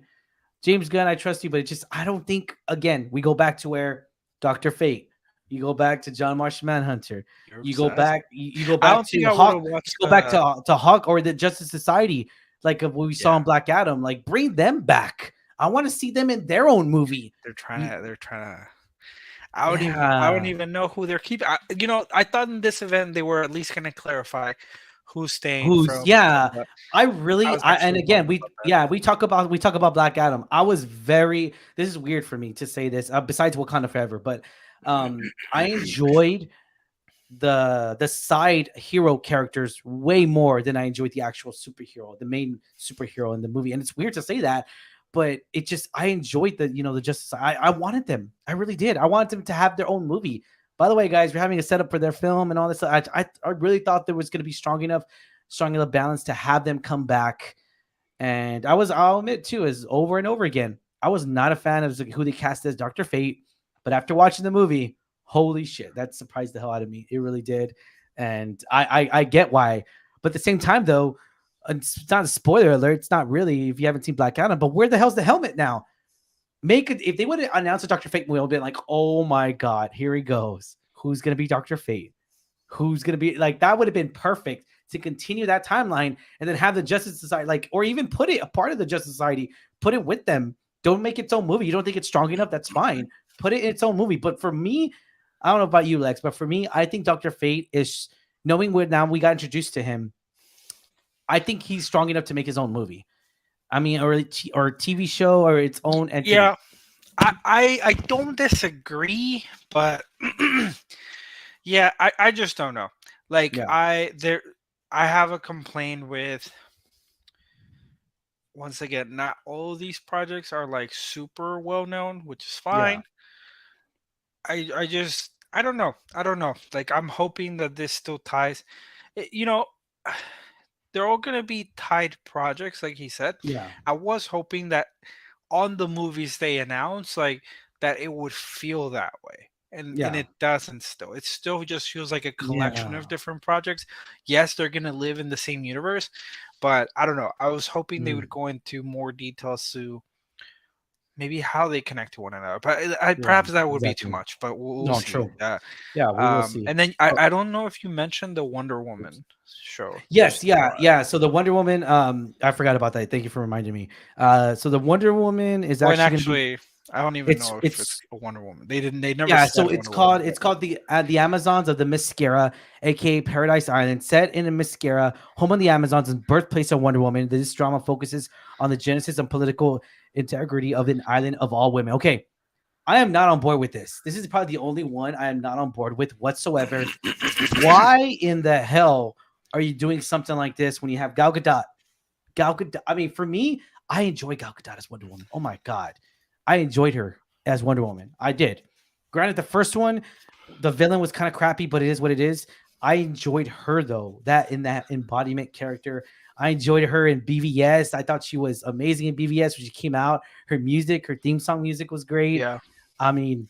James Gunn, I trust you, but it just, I don't think, again, we go back to where Dr. Fate, you go back to John Martian Manhunter, You're you go obsessed. back, you go I back don't think to I would Hawk, have watched you go back to Hawk or the Justice Society, like of what we saw in yeah. Black Adam. Like, bring them back. I want to see them in their own movie. They're trying to I don't Yeah. even know who they're keeping. I thought in this event they were at least going to clarify who's staying Who's from. yeah. But I I really was and actually again bummed about that. we talk about Black Adam. I was very, this is weird for me to say this, besides Wakanda Forever, but I enjoyed the side hero characters way more than I enjoyed the actual superhero, the main superhero in the movie. And it's weird to say that, but it just, I enjoyed the Justice. I wanted them. I really did. I wanted them to have their own movie. By the way, guys, we're having a setup for their film and all this. I really thought there was going to be strong enough balance to have them come back. And I'll admit too, is over and over again, I was not a fan of who they cast as Dr. Fate, but after watching the movie, holy shit, that surprised the hell out of me. It really did. And I get why. But at the same time, though, it's not a spoiler alert. It's not really, if you haven't seen Black Adam, but where the hell's the helmet now? If they would have announced a Dr. Fate movie, I would have been like, oh my God, here he goes. Who's going to be Dr. Fate? Who's going to be, like, that would have been perfect to continue that timeline and then have the Justice Society, like, or even put it a part of the Justice Society, put it with them. Don't make its own movie. You don't think it's strong enough? That's fine. Put it in its own movie. But for me, I don't know about you, Lex, but for me, I think Dr. Fate is, knowing what now we got introduced to him, I think he's strong enough to make his own movie. I mean, or a TV show or its own entity. Yeah, I don't disagree, but yeah, I just don't know. Like Yeah. I have a complaint with, once again, not all of these projects are like super well known, which is fine. I just I don't know. I don't know. Like I'm hoping that this still ties. They're all gonna be tied projects, like he said. Yeah. I was hoping that on the movies they announce, like that it would feel that way. And it doesn't still. It still just feels like a collection of different projects. Yes, they're gonna live in the same universe, but I don't know. I was hoping they would go into more details to maybe how they connect to one another. But perhaps that would be too much. But we'll see. True. Yeah, we will see. And then I don't know if you mentioned the Wonder Woman show. Yes, yeah. So the Wonder Woman, I forgot about that. Thank you for reminding me. So the Wonder Woman is actually I don't even know if it's a Wonder Woman. They never. Yeah, said so it's Wonder called the Amazons of the Mascara, aka Paradise Island, set in a Mascara, home of the Amazons and birthplace of Wonder Woman. This drama focuses on the genesis and political integrity of an island of all women. Okay, I am not on board with this. This is probably the only one I am not on board with whatsoever. Why in the hell are you doing something like this when you have Gal Gadot? I mean, for me, I enjoy Gal Gadot as Wonder Woman. Oh my God. I enjoyed her as Wonder Woman. I did. Granted, the first one, the villain was kind of crappy, but it is what it is. I enjoyed her though, that embodiment character. I enjoyed her in BVS. I thought she was amazing in BVS when she came out. Her music, her theme song music was great. Yeah. I mean,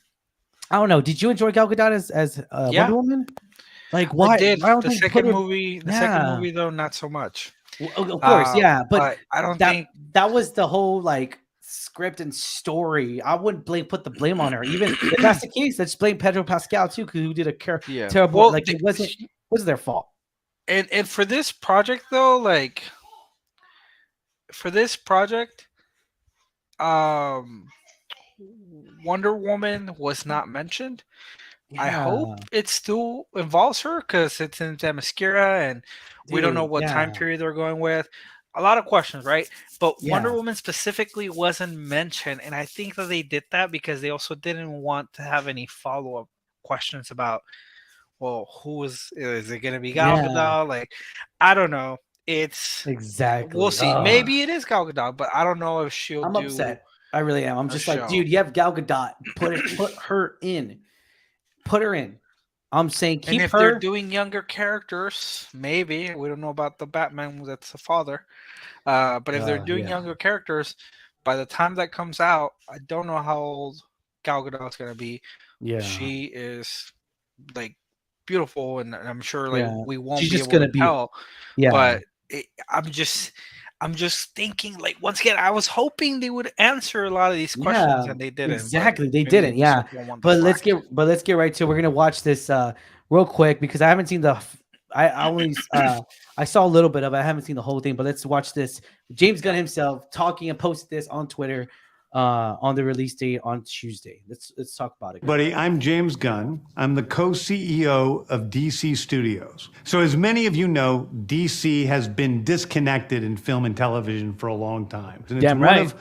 I don't know. Did you enjoy Gal Gadot as Yeah, Wonder Woman? Like, I why? did. Why don't The they put second her? movie, Yeah, though, not so much. of course, yeah. But But I don't that think, that was the whole like script and story. I wouldn't put the blame on her. Even if that's the case, let's blame Pedro Pascal too, who did a yeah. terrible. Well, Like it wasn't their fault. and for this project though, like for this project, um, Wonder Woman was not mentioned. I hope Yeah, it still involves her because it's in Themyscira and we don't know dude. what time Yeah, period they're going with. A lot of questions, right? But Wonder yeah, Woman specifically wasn't mentioned, and I think that they did that because they also didn't want to have any follow up questions about, well, who is it going to be Gal yeah. Gadot? Like, I don't know. It's We'll Exactly. see. Maybe it is Gal Gadot, but I don't know if she'll I'm do upset. I really am. I'm a just like, show. dude, you have Gal Gadot. Put her in. Put her in. I'm saying And keep if they're her. doing younger characters, maybe we don't know about the Batman that's a father. But if they're doing Yeah, younger characters, by the time that comes out, I don't know how old Gal Gadot's gonna be. yeah, She is like beautiful, and I'm sure like yeah. we won't She's be just able to gonna be. tell. Yeah, But I'm just thinking like once again, I was hoping they would answer a lot of these questions, yeah. and they didn't. But Exactly. They maybe they didn't. just Yeah. don't want the flack. But let's get right to it. We're gonna watch this real quick because I haven't seen I only I saw a little bit of it. I haven't seen the whole thing, but let's watch this. James Gunn himself talking and posted this on Twitter on the release date on Tuesday. Let's talk about it. Buddy, I'm James Gunn. I'm the co-CEO of DC Studios. So as many of you know, DC has been disconnected in film and television for a long time. And it's Damn one right. of,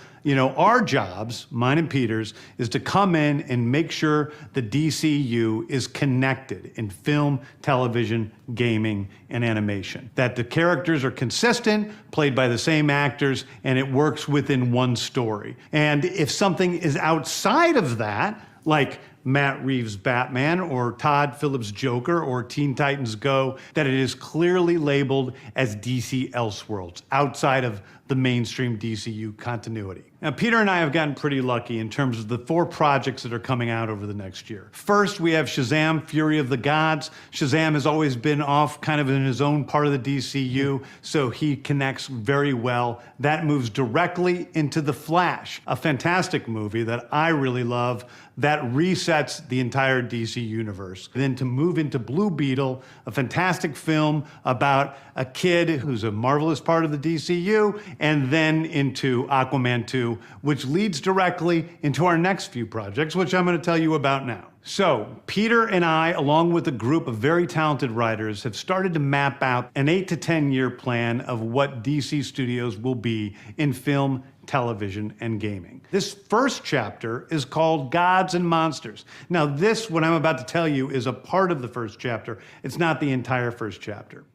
our jobs, mine and Peter's, is to come in and make sure the DCU is connected in film, television, gaming, and animation. That the characters are consistent, played by the same actors, and it works within one story. And if something is outside of that, like Matt Reeves' Batman or Todd Phillips' Joker or Teen Titans Go, that it is clearly labeled as DC Elseworlds, outside of the mainstream DCU continuity. Now, Peter and I have gotten pretty lucky in terms of the 4 projects that are coming out over the next year. First, we have Shazam! Fury of the Gods. Shazam has always been off kind of in his own part of the DCU, so he connects very well. That moves directly into The Flash, a fantastic movie that I really love that resets the entire DC universe. Then to move into Blue Beetle, a fantastic film about a kid who's a marvelous part of the DCU, and then into Aquaman 2, which leads directly into our next few projects, which I'm going to tell you about now. So, Peter and I, along with a group of very talented writers, have started to map out an 8 to 10 year plan of what DC Studios will be in film, television, and gaming. This first chapter is called Gods and Monsters. Now, what I'm about to tell you, is a part of the first chapter. It's not the entire first chapter.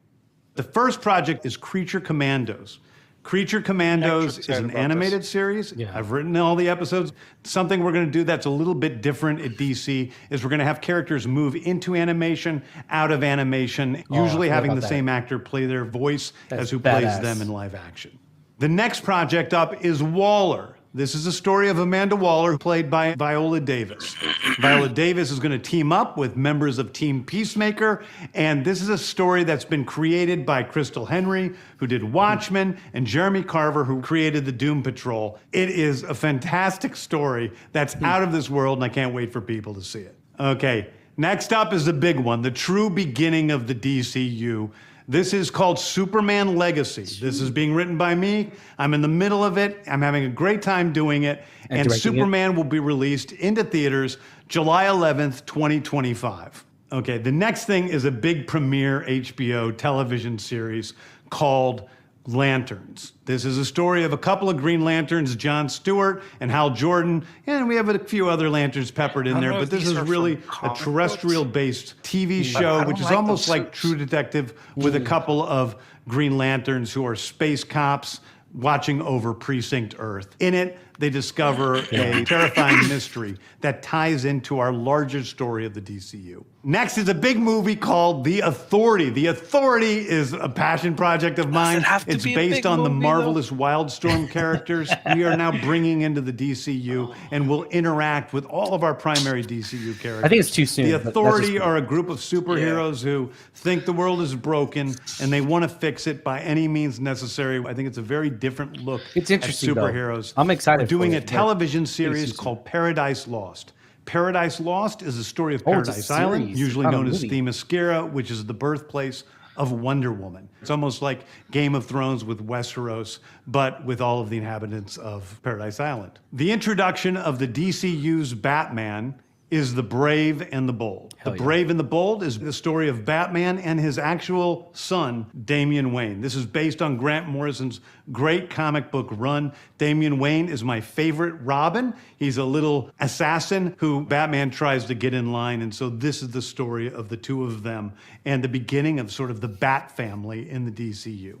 The first project is Creature Commandos. Creature Commandos is an animated series. Yeah. I've written all the episodes. Something we're going to do that's a little bit different at DC is we're going to have characters move into animation, out of animation, usually I forgot having about the that. same actor play their voice That's as who plays badass. them in live action. The next project up is Waller. This is a story of Amanda Waller, played by Viola Davis. Viola Davis is going to team up with members of Team Peacemaker, and this is a story that's been created by Crystal Henry, who did Watchmen, and Jeremy Carver, who created the Doom Patrol. It is a fantastic story that's out of this world, and I can't wait for people to see it. Okay, next up is the big one, the true beginning of the DCU. This is called Superman Legacy. This is being written by me. I'm in the middle of it. I'm having a great time doing it. And directing it. Superman will be released into theaters July 11th, 2025. Okay, the next thing is a big premiere HBO television series called Lanterns. This is a story of a couple of Green Lanterns, John Stewart and Hal Jordan, and we have a few other Lanterns peppered in don't there, know but if this these is are really from a comic terrestrial-based TV I show, don't which is like almost those like suits. True Detective with a couple of Green Lanterns who are space cops watching over Precinct Earth. In it, they discover a terrifying mystery that ties into our larger story of the DCU. Next is a big movie called The Authority. The Authority is a passion project of mine. It's based on the marvelous Wildstorm characters we are now bringing into the DCU and will interact with all of our primary DCU characters. I think it's too soon. The Authority are a group of superheroes who think the world is broken and they want to fix it by any means necessary. I think it's a very different look it's interesting, at superheroes. I'm excited. We're doing a television series called Paradise Lost. Paradise Lost is a story of Paradise Island, usually known as Themyscira, which is the birthplace of Wonder Woman. It's almost like Game of Thrones with Westeros, but with all of the inhabitants of Paradise Island. The introduction of the DCU's Batman is The Brave and the Bold. The Brave and the Bold is the story of Batman and his actual son, Damian Wayne. This is based on Grant Morrison's great comic book run. Damian Wayne is my favorite Robin. He's a little assassin who Batman tries to get in line, and so this is the story of the two of them and the beginning of sort of the Bat family in the DCU.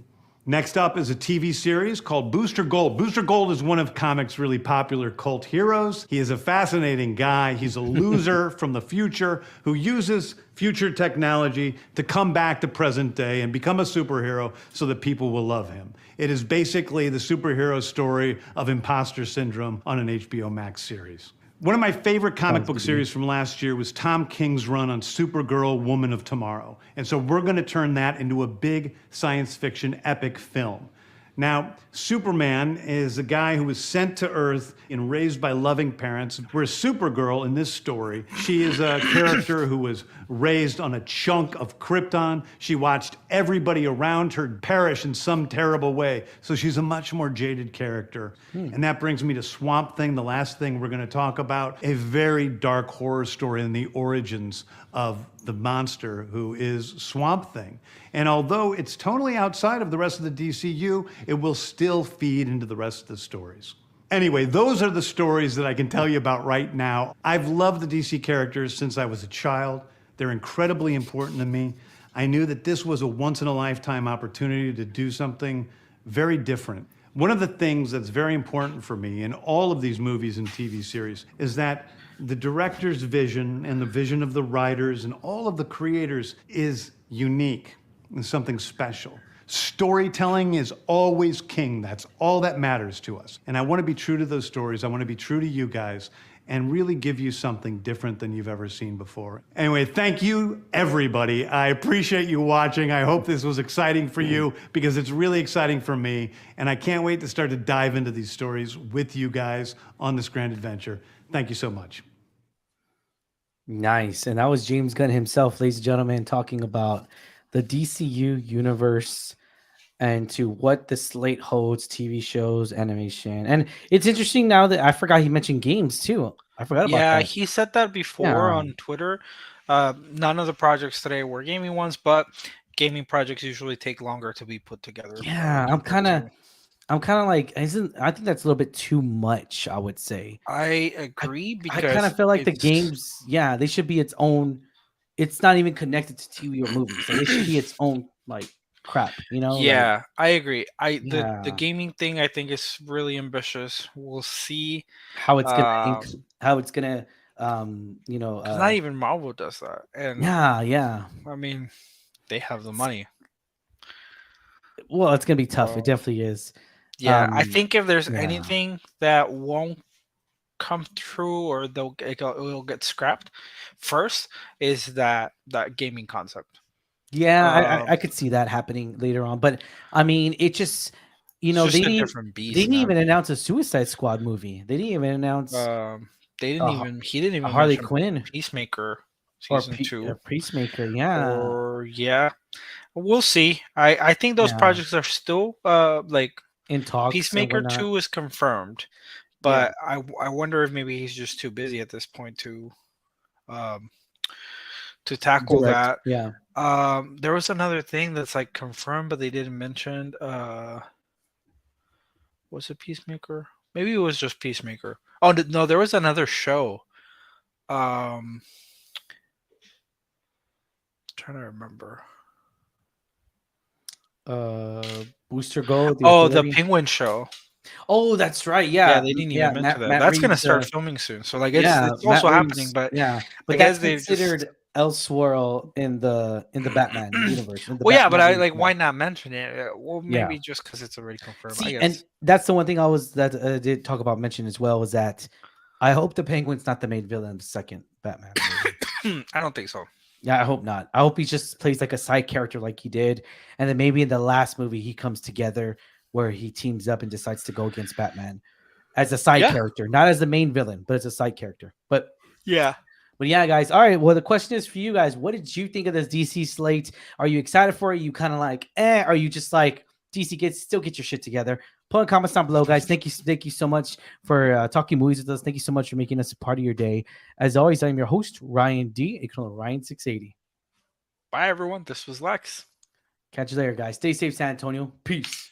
Next up is a TV series called Booster Gold. Booster Gold is one of comics' really popular cult heroes. He is a fascinating guy. He's a loser from the future who uses future technology to come back to present day and become a superhero so that people will love him. It is basically the superhero story of imposter syndrome on an HBO Max series. One of my favorite comic book series from last year was Tom King's run on Supergirl, Woman of Tomorrow. And so we're going to turn that into a big science fiction epic film. Now, Superman is a guy who was sent to Earth and raised by loving parents, whereas Supergirl in this story, she is a character who was raised on a chunk of Krypton. She watched everybody around her perish in some terrible way, so she's a much more jaded character. And that brings me to Swamp Thing, the last thing we're going to talk about, a very dark horror story in the origins of the monster who is Swamp Thing. And although it's totally outside of the rest of the DCU, it will still feed into the rest of the stories. Anyway, those are the stories that I can tell you about right now. I've loved the DC characters since I was a child. They're incredibly important to me. I knew that this was a once-in-a-lifetime opportunity to do something very different. One of the things that's very important for me in all of these movies and TV series is that the director's vision and the vision of the writers and all of the creators is unique and something special. Storytelling is always king. That's all that matters to us. And I want to be true to those stories. I want to be true to you guys and really give you something different than you've ever seen before. Anyway, thank you, everybody. I appreciate you watching. I hope this was exciting for you because it's really exciting for me. And I can't wait to start to dive into these stories with you guys on this grand adventure. Thank you so much. Nice. And that was James Gunn himself, ladies and gentlemen, talking about the DCU universe and to what the slate holds, TV shows, animation. And it's interesting now that I forgot he mentioned games too. I forgot about that. Yeah, he said that before on Twitter. None of the projects today were gaming ones, but gaming projects usually take longer to be put together. Yeah, I'm kind of like, I think that's a little bit too much, I would say. I agree because I kind of feel like the games, they should be its own. It's not even connected to TV or movies. Like, it should be its own like crap, you know? Yeah, like, I agree. The gaming thing I think is really ambitious. We'll see how it's gonna not even Marvel does that. And yeah. I mean, they have the money. Well, it's gonna be tough. It definitely is. Yeah, I think if there's anything that won't come through or it'll get scrapped first is that gaming concept. Yeah, I could see that happening later on, but I mean, it just they didn't even announce a Suicide Squad movie. They didn't even announce. He didn't even Harley Quinn, Peacemaker season 2, or Peacemaker. We'll see. I think those projects are still like in talks. Peacemaker 2 is confirmed, but I wonder if maybe he's just too busy at this point to tackle that. Yeah. There was another thing that's like confirmed, but they didn't mention. Was it Peacemaker? Maybe it was just Peacemaker. Oh no, there was another show. Trying to remember. Booster Gold. The Penguin show. Oh, that's right. Yeah, Yeah, they didn't yeah. even mention that. Matt That's gonna Reeves, start filming soon. So like yeah, it's Matt also happening, Reeves. but Yeah, I but guess that's they just considered Elseworld in the Batman universe. In the well, yeah, but Batman I Reeves, like yeah. why not mention it? Well, Yeah. maybe just because it's already confirmed. I See, and guess. that's the one thing I did talk about mention as well was that I hope the Penguin's not the main villain of the second Batman movie. I don't think so. Yeah, I hope not. I hope he just plays like a side character like he did, and then maybe in the last movie he comes together where he teams up and decides to go against Batman as a side Yeah. character, not as the main villain, but as a side character. But Yeah. yeah, guys. All right. Well, the question is for you guys. What did you think of this DC slate? Are you excited for it? Are you kind of like, Are you just like DC still get your shit together? Put in comments down below, guys. Thank you so much for talking movies with us. Thank you so much for making us a part of your day. As always, I'm your host, Ryan D. You can call Ryan 680. Bye, everyone. This was Lex. Catch you later, guys. Stay safe, San Antonio. Peace.